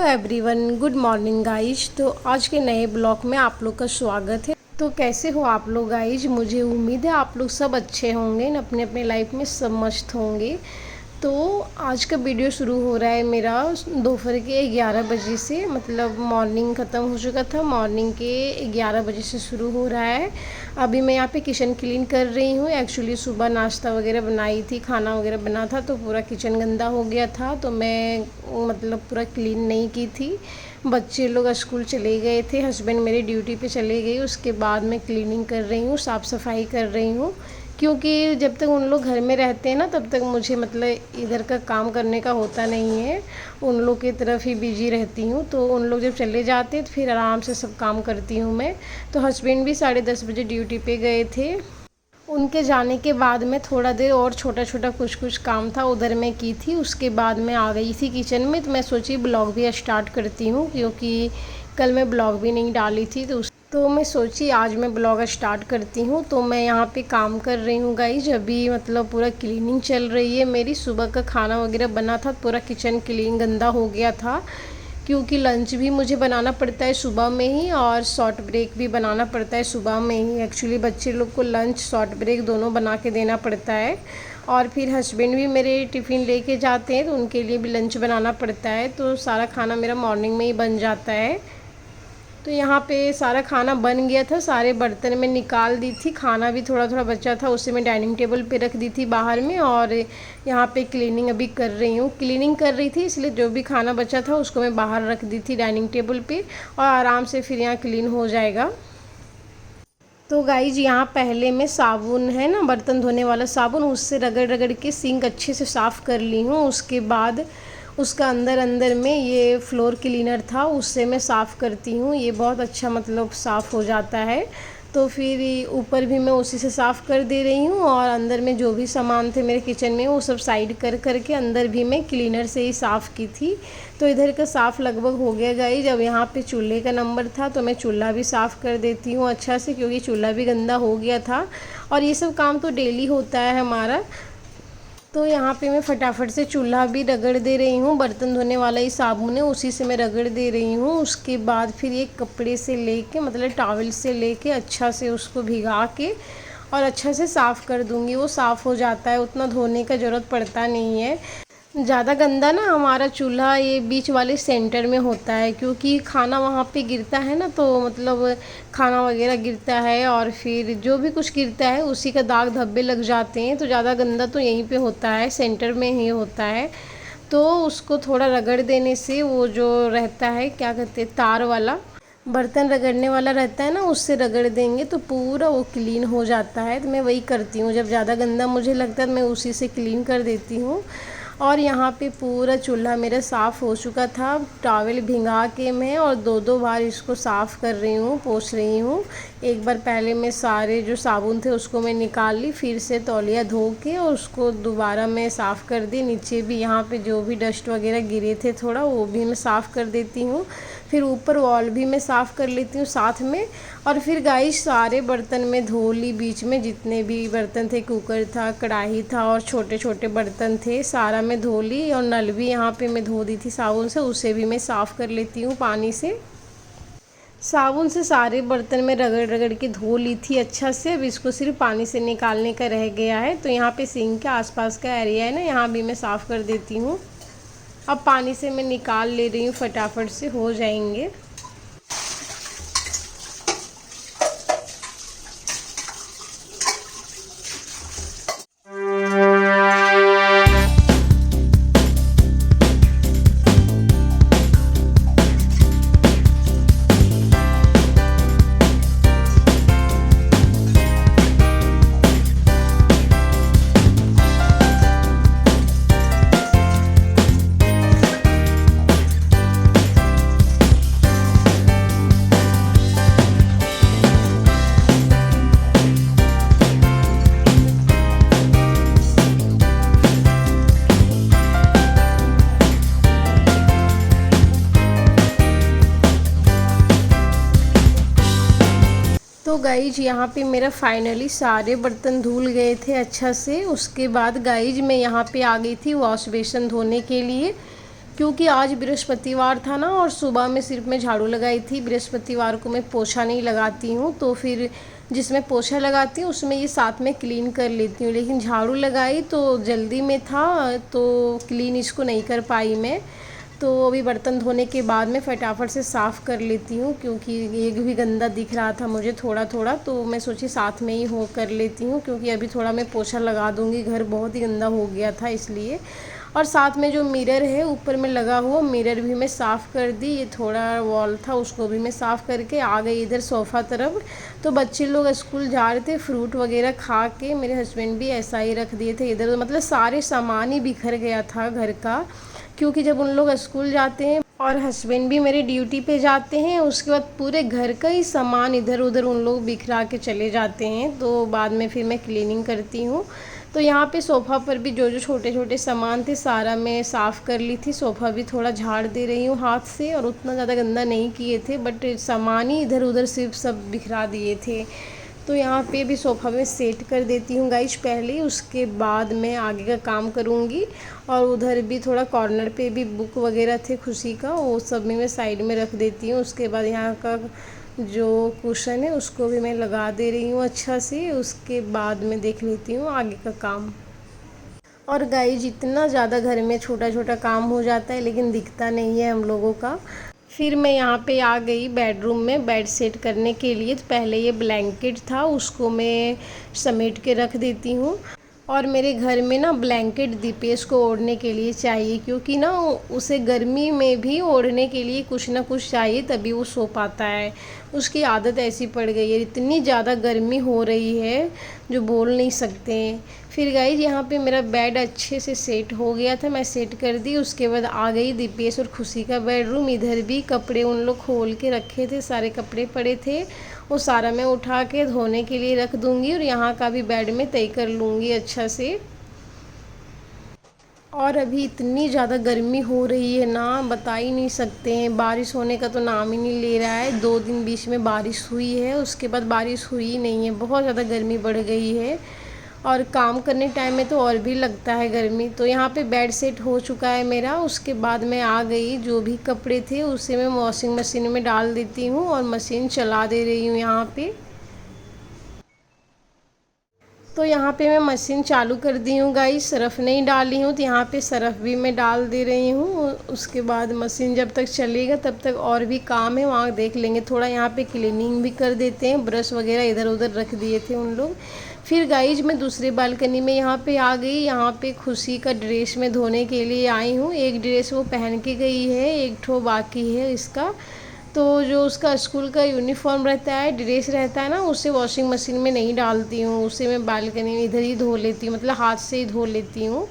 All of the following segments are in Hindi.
Everyone, good morning guys. तो आज के नए ब्लॉग में आप लोग का स्वागत है। तो कैसे हो आप लोग गाइज? मुझे उम्मीद है आप लोग सब अच्छे होंगे, अपने अपने लाइफ में सब मस्त होंगे। तो आज का वीडियो शुरू हो रहा है मेरा दोपहर के 11 बजे से, मतलब मॉर्निंग ख़त्म हो चुका था, मॉर्निंग के 11 बजे से शुरू हो रहा है। अभी मैं यहाँ पे किचन क्लीन कर रही हूँ। एक्चुअली सुबह नाश्ता वगैरह बनाई थी, खाना वगैरह बना था, तो पूरा किचन गंदा हो गया था, तो मैं मतलब पूरा क्लीन नहीं की थी। बच्चे लोग स्कूल चले गए थे, हस्बैंड मेरे ड्यूटी पे चले गए, उसके बाद मैं क्लीनिंग कर रही हूँ, साफ़ सफाई कर रही हूँ। क्योंकि जब तक उन लोग घर में रहते हैं ना, तब तक मुझे मतलब इधर का काम करने का होता नहीं है। उन लोग की तरफ ही बिजी रहती हूँ। तो उन लोग जब चले जाते हैं तो फिर आराम से सब काम करती हूँ मैं। तो हस्बैंड भी 10:30 बजे ड्यूटी पे गए थे। उनके जाने के बाद में थोड़ा देर और छोटा छोटा कुछ काम था, उधर मैं की थी। उसके बाद मैं आ गई थी किचन में, तो मैं सोची ब्लॉग भी स्टार्ट करती हूँ, क्योंकि कल मैं ब्लॉग भी नहीं डाली थी। तो मैं सोची आज मैं ब्लॉग स्टार्ट करती हूँ। तो मैं यहाँ पे काम कर रही हूँ गाइज। अभी मतलब पूरा क्लीनिंग चल रही है मेरी। सुबह का खाना वगैरह बना था, पूरा किचन क्लीन गंदा हो गया था, क्योंकि लंच भी मुझे बनाना पड़ता है सुबह में ही, और शॉर्ट ब्रेक भी बनाना पड़ता है सुबह में ही। एक्चुअली बच्चे लोग को लंच शॉर्ट ब्रेक दोनों बना के देना पड़ता है, और फिर हस्बैंड भी मेरे टिफ़िन लेके जाते हैं, तो उनके लिए भी लंच बनाना पड़ता है। तो सारा खाना मेरा मॉर्निंग में ही बन जाता है। तो यहाँ पे सारा खाना बन गया था, सारे बर्तन में निकाल दी थी, खाना भी थोड़ा थोड़ा बचा था, उसे मैं डाइनिंग टेबल पे रख दी थी बाहर में। और यहाँ पे क्लीनिंग अभी कर रही हूँ। क्लीनिंग कर रही थी, इसलिए जो भी खाना बचा था उसको मैं बाहर रख दी थी डाइनिंग टेबल पे, और आराम से फिर यहाँ क्लीन हो जाएगा। तो गाइज यहाँ पहले मैं साबुन है ना, बर्तन धोने वाला साबुन, उससे रगड़ रगड़ के सिंक अच्छे से साफ़ कर ली हूँ। उसके बाद उसका अंदर अंदर में ये फ्लोर क्लीनर था, उससे मैं साफ़ करती हूँ। ये बहुत अच्छा मतलब साफ़ हो जाता है। तो फिर ऊपर भी मैं उसी से साफ़ कर दे रही हूँ, और अंदर में जो भी सामान थे मेरे किचन में वो सब साइड कर करके अंदर भी मैं क्लीनर से ही साफ़ की थी। तो इधर का साफ़ लगभग हो गया गाइज। जब यहाँ पे चूल्हे का नंबर था, तो मैं चूल्हा भी साफ़ कर देती हूँ अच्छा से, क्योंकि चूल्हा भी गंदा हो गया था। और ये सब काम तो डेली होता है हमारा। तो यहाँ पे मैं फटाफट से चूल्हा भी रगड़ दे रही हूँ। बर्तन धोने वाला ही साबुन है, उसी से मैं रगड़ दे रही हूँ। उसके बाद फिर एक कपड़े से लेके, मतलब टॉवल से लेके अच्छा से उसको भिगा के और अच्छा से साफ़ कर दूँगी। वो साफ़ हो जाता है, उतना धोने का ज़रूरत पड़ता नहीं है। ज़्यादा गंदा ना हमारा चूल्हा ये बीच वाले सेंटर में होता है, क्योंकि खाना वहाँ पे गिरता है ना, तो मतलब खाना वगैरह गिरता है, और फिर जो भी कुछ गिरता है उसी का दाग धब्बे लग जाते हैं। तो ज़्यादा गंदा तो यहीं पे होता है, सेंटर में ही होता है। तो उसको थोड़ा रगड़ देने से वो जो रहता है, क्या कहते हैं, तार वाला बर्तन रगड़ने वाला रहता है ना, उससे रगड़ देंगे तो पूरा वो क्लीन हो जाता है। तो मैं वही करती हूँ, जब ज़्यादा गंदा मुझे लगता है तो मैं उसी से क्लीन कर देती हूँ। और यहाँ पे पूरा चूल्हा मेरा साफ़ हो चुका था। टॉवल भिंगा के मैं और दो दो बार इसको साफ़ कर रही हूँ, पोंछ रही हूँ। एक बार पहले मैं सारे जो साबुन थे उसको मैं निकाल ली, फिर से तौलिया धो के और उसको दोबारा मैं साफ़ कर दी। नीचे भी यहाँ पे जो भी डस्ट वगैरह गिरे थे थोड़ा, वो भी मैं साफ़ कर देती हूँ। फिर ऊपर वॉल भी मैं साफ़ कर लेती हूँ साथ में। और फिर गाइस सारे बर्तन में धो ली, बीच में जितने भी बर्तन थे, कुकर था, कढ़ाई था और छोटे छोटे बर्तन थे, सारा मैं धो ली। और नल भी यहाँ पे मैं धो दी थी साबुन से, उसे भी मैं साफ़ कर लेती हूँ पानी से। साबुन से सारे बर्तन में रगड़ रगड़ के धो ली थी अच्छा से। अब इसको सिर्फ पानी से निकालने का रह गया है। तो यहाँ पे सिंक के आसपास का एरिया है ना, यहाँ भी मैं साफ़ कर देती हूँ। अब पानी से मैं निकाल ले रही हूँ, फटाफट से हो जाएंगे। तो गाइज यहाँ पे मेरा फाइनली सारे बर्तन धुल गए थे अच्छा से। उसके बाद गाइज मैं यहाँ पे आ गई थी वॉश बेसिन धोने के लिए। क्योंकि आज बृहस्पतिवार था ना, और सुबह में सिर्फ मैं झाड़ू लगाई थी। बृहस्पतिवार को मैं पोछा नहीं लगाती हूँ, तो फिर जिसमें पोछा लगाती हूँ उसमें ये साथ में क्लीन कर लेती हूँ। लेकिन झाड़ू लगाई तो जल्दी में था, तो क्लीन इसको नहीं कर पाई मैं। तो अभी बर्तन धोने के बाद मैं फटाफट से साफ़ कर लेती हूँ, क्योंकि ये भी गंदा दिख रहा था मुझे थोड़ा थोड़ा, तो मैं सोची साथ में ही हो कर लेती हूँ, क्योंकि अभी थोड़ा मैं पोछा लगा दूँगी। घर बहुत ही गंदा हो गया था इसलिए। और साथ में जो मिरर है ऊपर में लगा हुआ, मिरर भी मैं साफ़ कर दी। ये थोड़ा वॉल था उसको भी मैं साफ़ करके आ गई इधर सोफ़ा तरफ। तो बच्चे लोग स्कूल जा रहे थे, फ्रूट वगैरह खा के मेरे हस्बैंड भी ऐसा ही रख दिए थे इधर। मतलब सारे सामान ही बिखर गया था घर का, क्योंकि जब उन लोग स्कूल जाते हैं और हस्बैंड भी मेरे ड्यूटी पे जाते हैं, उसके बाद पूरे घर का ही सामान इधर उधर उन लोग बिखरा के चले जाते हैं। तो बाद में फिर मैं क्लीनिंग करती हूँ। तो यहाँ पे सोफ़ा पर भी जो जो छोटे छोटे सामान थे सारा मैं साफ़ कर ली थी। सोफ़ा भी थोड़ा झाड़ दे रही हूँ हाथ से, और उतना ज़्यादा गंदा नहीं किए थे, बट सामान ही इधर उधर सिर्फ सब बिखरा दिए थे। तो यहाँ पे भी सोफ़ा में सेट कर देती हूँ गाइस पहले, उसके बाद मैं आगे का काम करूँगी। और उधर भी थोड़ा कॉर्नर पे भी बुक वगैरह थे खुशी का, वो सब भी मैं साइड में रख देती हूँ। उसके बाद यहाँ का जो कुशन है उसको भी मैं लगा दे रही हूँ अच्छा से। उसके बाद मैं देख लेती हूँ आगे का काम। और गाइस इतना ज़्यादा घर में छोटा छोटा काम हो जाता है, लेकिन दिखता नहीं है हम लोगों का। फिर मैं यहाँ पे आ गई बेडरूम में बेड सेट करने के लिए। तो पहले ये ब्लैंकेट था, उसको मैं समेट के रख देती हूँ। और मेरे घर में ना ब्लैंकेट दीपेश को ओढ़ने के लिए चाहिए, क्योंकि ना उसे गर्मी में भी ओढ़ने के लिए कुछ ना कुछ चाहिए, तभी वो सो पाता है। उसकी आदत ऐसी पड़ गई है, इतनी ज़्यादा गर्मी हो रही है जो बोल नहीं सकते हैं। फिर गाइज यहाँ पे मेरा बेड अच्छे से सेट हो गया था, मैं सेट कर दी। उसके बाद आ गई दीपेश और खुशी का बेडरूम। इधर भी कपड़े उन लोग खोल के रखे थे, सारे कपड़े पड़े थे, वो सारा मैं उठा के धोने के लिए रख दूँगी। और यहाँ का भी बेड में तय कर लूँगी अच्छा से। और अभी इतनी ज़्यादा गर्मी हो रही है ना, बता ही नहीं सकते हैं। बारिश होने का तो नाम ही नहीं ले रहा है। 2 दिन बीच में बारिश हुई है, उसके बाद बारिश हुई ही नहीं है। बहुत ज़्यादा गर्मी बढ़ गई है, और काम करने टाइम में तो और भी लगता है गर्मी। तो यहाँ पे बेड सेट हो चुका है मेरा। उसके बाद मैं आ गई, जो भी कपड़े थे उसे मैं वॉशिंग मशीन में डाल देती हूँ, और मशीन चला दे रही हूँ यहाँ पे। तो यहाँ पे मैं मशीन चालू कर दी हूँ गाइस, सरफ़ नहीं डाली हूँ, तो यहाँ पे सरफ़ भी मैं डाल दे रही हूँ। उसके बाद मशीन जब तक चलेगा तब तक और भी काम है, वहाँ देख लेंगे। थोड़ा यहाँ पे क्लीनिंग भी कर देते हैं, ब्रश वगैरह इधर उधर रख दिए थे उन लोग। फिर गाइज मैं दूसरी बालकनी में यहाँ पे आ गई। यहाँ पे खुशी का ड्रेस मैं धोने के लिए आई हूँ। एक ड्रेस वो पहन के गई है, एक ठो बाकी है इसका। तो जो उसका स्कूल का यूनिफॉर्म रहता है, ड्रेस रहता है ना, उसे वॉशिंग मशीन में नहीं डालती हूँ, उसे मैं बालकनी में इधर ही धो लेती हूँ, मतलब हाथ से ही धो लेती हूँ।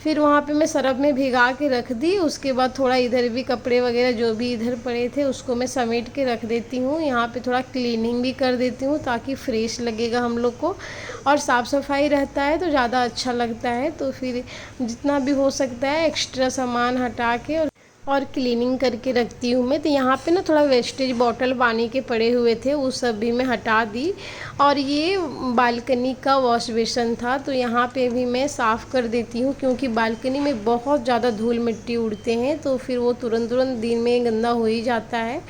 फिर वहाँ पे मैं सरफ़ में भिगा के रख दी। उसके बाद थोड़ा इधर भी कपड़े वगैरह जो भी इधर पड़े थे उसको मैं समेट के रख देती हूँ। यहाँ पे थोड़ा क्लीनिंग भी कर देती हूँ, ताकि फ्रेश लगेगा हम लोग को, और साफ़ सफाई रहता है तो ज़्यादा अच्छा लगता है। तो फिर जितना भी हो सकता है एक्स्ट्रा सामान हटा के और क्लीनिंग करके रखती हूँ मैं। तो यहाँ पे ना थोड़ा वेस्टेज बॉटल पानी के पड़े हुए थे, वो सब भी मैं हटा दी। और ये बालकनी का वॉश बेसन था, तो यहाँ पे भी मैं साफ़ कर देती हूँ, क्योंकि बालकनी में बहुत ज़्यादा धूल मिट्टी उड़ते हैं, तो फिर वो तुरंत तुरंत दिन में गंदा हो ही जाता है।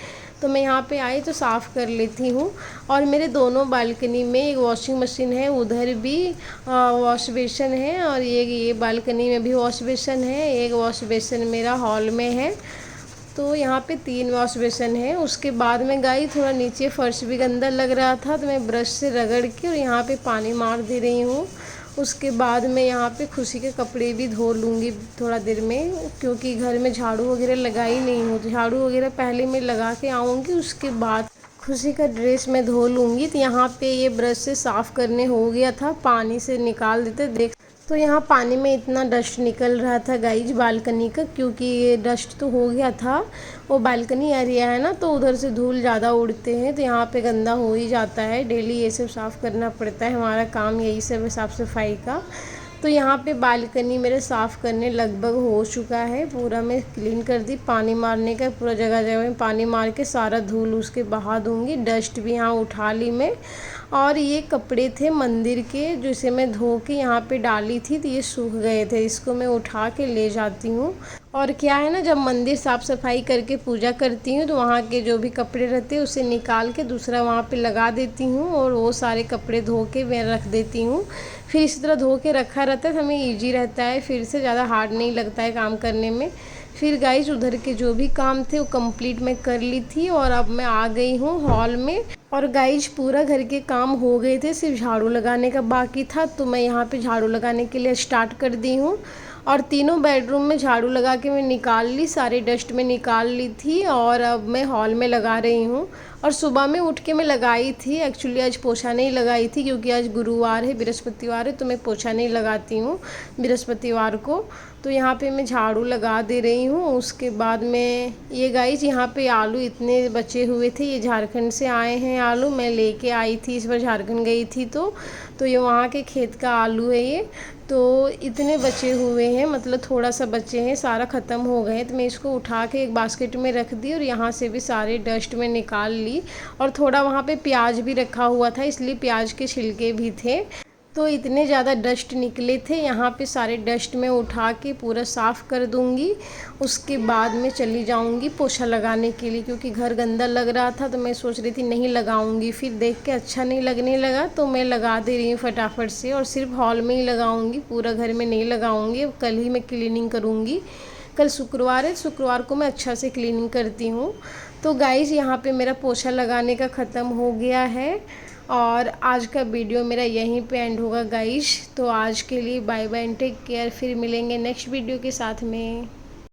तो मैं यहाँ पे आई तो साफ़ कर लेती हूँ। और मेरे दोनों बालकनी में एक वॉशिंग मशीन है, उधर भी वॉश बेसन है, और ये बालकनी में भी वॉश बेसन है। एक वॉश बेसन मेरा हॉल में है। तो यहाँ पे 3 वॉश बेसन है। उसके बाद में गाई थोड़ा नीचे फर्श भी गंदा लग रहा था, तो मैं ब्रश से रगड़ के और यहाँ पे पानी मार दे रही हूँ। उसके बाद मैं यहाँ पे खुशी के कपड़े भी धो लूँगी थोड़ा देर में, क्योंकि घर में झाड़ू वगैरह लगाई नहीं हूँ। तो झाड़ू वगैरह पहले मैं लगा के आऊँगी, उसके बाद खुशी का ड्रेस मैं धो लूँगी। तो यहाँ पे ये ब्रश से साफ़ करने हो गया था, पानी से निकाल देते देख। तो यहाँ पानी में इतना डस्ट निकल रहा था गाइज बालकनी का, क्योंकि ये डस्ट तो हो गया था। वो बालकनी एरिया है ना, तो उधर से धूल ज़्यादा उड़ते हैं, तो यहाँ पे गंदा हो ही जाता है। डेली ये सब साफ़ करना पड़ता है, हमारा काम यही सब है साफ़ सफाई का। तो यहाँ पे बालकनी मेरे साफ़ करने लगभग हो चुका है, पूरा मैं क्लीन कर दी। पानी मारने का पूरा जगह जगह में पानी मार के सारा धूल उसके बहा दूँगी। डस्ट भी यहाँ उठा ली मैं। और ये कपड़े थे मंदिर के, जिसे मैं धो के यहाँ पे डाली थी, तो ये सूख गए थे, इसको मैं उठा के ले जाती हूँ। और क्या है ना, जब मंदिर साफ़ सफाई करके पूजा करती हूँ तो वहाँ के जो भी कपड़े रहते हैं उसे निकाल के दूसरा वहाँ पे लगा देती हूँ और वो सारे कपड़े धो के मैं रख देती हूँ। फिर इसी तरह धो के रखा रहता है तो हमें ईजी रहता है, फिर से ज़्यादा हार्ड नहीं लगता है काम करने में। फिर गाइस उधर के जो भी काम थे वो कंप्लीट मैं कर ली थी और अब मैं आ गई हूँ हॉल में। और गाइस पूरा घर के काम हो गए थे, सिर्फ झाड़ू लगाने का बाकी था, तो मैं यहाँ पे झाड़ू लगाने के लिए स्टार्ट कर दी हूँ। और तीनों बेडरूम में झाड़ू लगा के मैं निकाल ली, सारी डस्ट में निकाल ली थी और अब मैं हॉल में लगा रही हूँ। और सुबह में उठ के मैं लगाई थी, एक्चुअली आज पोछा नहीं लगाई थी क्योंकि आज गुरुवार है, बृहस्पतिवार है, तो मैं पोछा नहीं लगाती हूँ बृहस्पतिवार को। तो यहाँ पे मैं झाड़ू लगा दे रही हूँ। उसके बाद में ये गाइस यहाँ पे आलू इतने बचे हुए थे, ये झारखंड से आए हैं आलू, मैं लेके आई थी इस बार झारखंड गई थी तो ये वहाँ के खेत का आलू है ये। तो इतने बचे हुए हैं, मतलब थोड़ा सा बचे हैं, सारा ख़त्म हो गए, तो मैं इसको उठा के एक बास्केट में रख दी और यहाँ से भी सारे डस्ट में निकाल ली। और थोड़ा वहाँ पे प्याज भी रखा हुआ था, इसलिए प्याज के छिलके भी थे, तो इतने ज़्यादा डस्ट निकले थे। यहाँ पे सारे डस्ट में उठा के पूरा साफ़ कर दूँगी। उसके बाद में चली जाऊँगी पोछा लगाने के लिए, क्योंकि घर गंदा लग रहा था तो मैं सोच रही थी नहीं लगाऊँगी, फिर देख के अच्छा नहीं लगने लगा तो मैं लगा दे रही हूँ फटाफट से। और सिर्फ हॉल में ही लगाऊँगी, पूरा घर में नहीं लगाऊँगी, अब कल ही मैं क्लीनिंग करूँगी। कल शुक्रवार है, शुक्रवार को मैं अच्छा से क्लीनिंग करती हूँ। तो गाइज़ यहाँ पे मेरा पोछा लगाने का ख़त्म हो गया है और आज का वीडियो मेरा यहीं पे एंड होगा गाइस। तो आज के लिए bye bye and take care, फिर मिलेंगे नेक्स्ट वीडियो के साथ में।